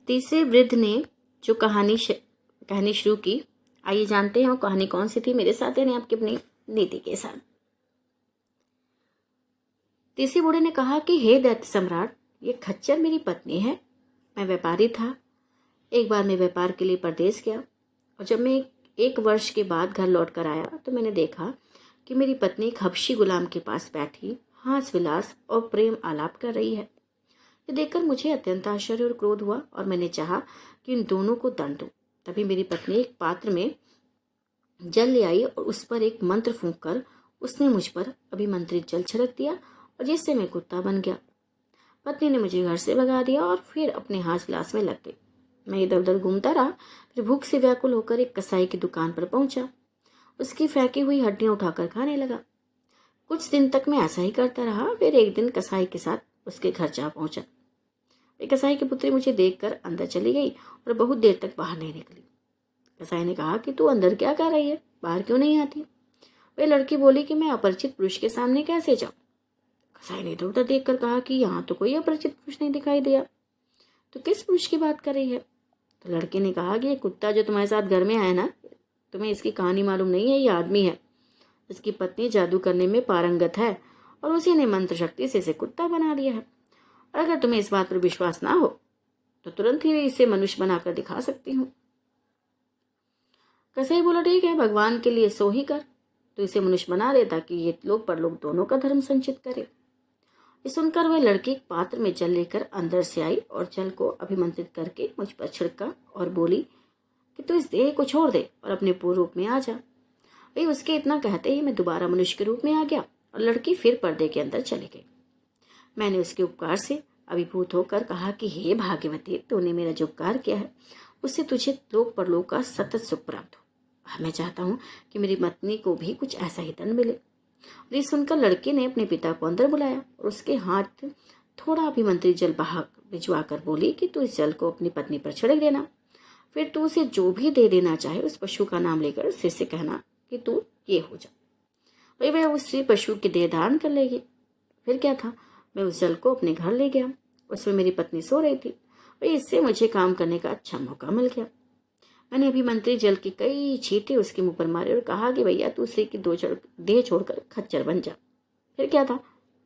तीसरे वृद्ध ने जो कहानी शुरू की, आइए जानते हैं वो कहानी कौन सी थी। मेरे साथ यानी आपकी अपनी नीति के साथ। तीसरे बूढ़े ने कहा कि हे दैत्य सम्राट, ये खच्चर मेरी पत्नी है। मैं व्यापारी था। एक बार मैं व्यापार के लिए परदेश गया और जब मैं एक वर्ष के बाद घर लौट कर आया तो मैंने देखा कि मेरी पत्नी एक हबशी गुलाम के पास बैठी हास विलास और प्रेम आलाप कर रही है। ये देखकर मुझे अत्यंत आश्चर्य और क्रोध हुआ और मैंने चाहा कि इन दोनों को दंड दूं। तभी मेरी पत्नी एक पात्र में जल ले आई और उस पर एक मंत्र फूंक कर उसने मुझ पर अभिमंत्रित जल छिड़क दिया और जिससे मैं कुत्ता बन गया। पत्नी ने मुझे घर से भगा दिया और फिर अपने हास विलास में लग गई। मैं इधर उधर घूमता रहा, फिर भूख से व्याकुल होकर एक कसाई की दुकान पर पहुंचा। उसकी फेंकी हुई हड्डियां उठाकर खाने लगा। कुछ दिन तक मैं ऐसा ही करता रहा। फिर एक दिन कसाई के साथ उसके घर जा पहुंचा। वे कसाई की पुत्री मुझे देखकर अंदर चली गई और बहुत देर तक बाहर नहीं निकली। कसाई ने कहा कि तू अंदर क्या कर रही है, बाहर क्यों नहीं आती? वे लड़की बोली कि मैं अपरिचित पुरुष के सामने कैसे जाऊं। कसाई ने इधर उधर देखकर कहा कि यहाँ तो कोई अपरिचित पुरुष नहीं दिखाई दिया, तो किस पुरुष की बात कर रही है? तो लड़के ने कहा कि ये कुत्ता जो तुम्हारे साथ घर में आया ना, तुम्हें इसकी कहानी मालूम नहीं है। ये आदमी है, इसकी पत्नी जादू करने में पारंगत है और उसी ने मंत्र शक्ति से इसे कुत्ता बना दिया है। और अगर तुम्हें इस बात पर विश्वास ना हो तो तुरंत ही इसे मनुष्य बनाकर दिखा सकती हूँ। कसाई बोला ठीक है, भगवान के लिए सो ही कर, तो इसे मनुष्य बना दे ताकि ये लोग परलोक दोनों का धर्म संचित करे। ये सुनकर वह लड़की एक पात्र में जल लेकर अंदर से आई और जल को अभिमंत्रित करके मुझ पर छिड़का और बोली कि तू इस देह को छोड़ दे और अपने पूर्व रूप में आ जा। वही उसके इतना कहते ही मैं दोबारा मनुष्य के रूप में आ गया और लड़की फिर पर्दे के अंदर चली गई। मैंने उसके उपकार से अभिभूत होकर कहा कि हे भाग्यवती, तूने मेरा जो उपकार किया है उससे तुझे लोक परलोक का सतत सुख प्राप्त हो। मैं चाहता हूँ कि मेरी पत्नी को भी कुछ ऐसा ही दंड मिले। और ये सुनकर लड़के ने अपने पिता को अंदर बुलाया और उसके हाथ थोड़ा अभिमंत्रित जल बाहर भिजवा कर बोली कि तू इस जल को अपनी पत्नी पर छिड़क देना। फिर तू उसे जो भी दे देना चाहे उस पशु का नाम लेकर सिर से कहना कि तू ये हो जा। भाई वह उस स्त्री पशु की देह धारण कर लेगी। फिर क्या था, मैं उस जल को अपने घर ले गया। उसमें मेरी पत्नी सो रही थी। भाई इससे मुझे काम करने का अच्छा मौका मिल गया। मैंने अभिमंत्रित जल की कई छींटे उसके मुंह पर मारे और कहा कि भैया तू उसे की देह छोड़कर खच्चर बन जा। फिर क्या था,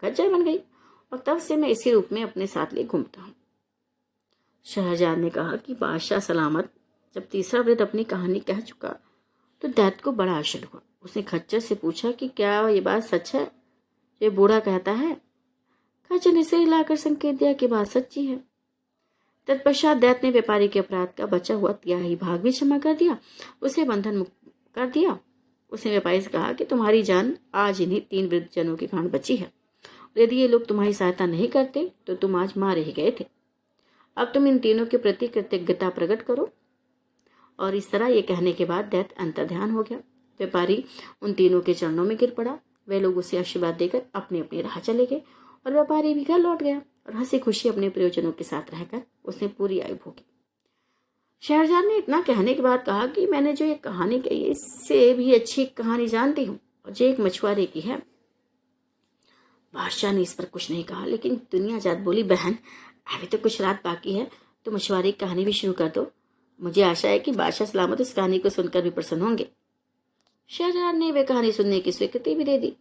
खच्चर बन गई और तब से मैं इसी रूप में अपने साथ ले घूमता हूँ। शहरजाद ने कहा कि बादशाह सलामत। जब तीसरा वृद्ध अपनी कहानी कह चुका तो दैत्य को बड़ा आश्चर्य हुआ। उसने खच्चर से पूछा कि क्या ये बात सच है, ये बूढ़ा कहता है? खच्चर ने सिर हिलाकर संकेत दिया कि बात सच्ची है। तत्पश्चात दैत्य ने व्यापारी के अपराध का बचा हुआ तिहाई भाग भी क्षमा कर दिया, उसे बंधन मुक्त कर दिया। उसने व्यापारी से कहा कि तुम्हारी जान आज इन्हीं 3 वृद्ध जनों के कारण बची है। यदि ये लोग तुम्हारी सहायता नहीं करते तो तुम आज मारे ही गए थे। अब तुम इन तीनों के प्रति कृतज्ञता प्रकट करो। और इस तरह ये कहने के बाद दैत्य अंतर्ध्यान हो गया। व्यापारी उन तीनों के चरणों में गिर पड़ा। वे लोग उसे आशीर्वाद देकर अपनी अपनी राह चले गए और व्यापारी भी घर लौट गया और हंसी खुशी अपने प्रियजनों के साथ रहकर उसने पूरी आयु भोगी। शहरजाद ने इतना कहने के बाद कहा कि मैंने जो ये कहानी कही है इससे भी अच्छी कहानी जानती हूँ और जो एक मछुआरे की है। बादशाह ने इस पर कुछ नहीं कहा, लेकिन दुनिया जात बोली, बहन अभी तो कुछ रात बाकी है, तो मछुआरे की कहानी भी शुरू कर दो। मुझे आशा है कि बादशाह सलामत इस कहानी को सुनकर भी प्रसन्न होंगे। शहरजाद ने वह कहानी सुनने की स्वीकृति भी दे दी।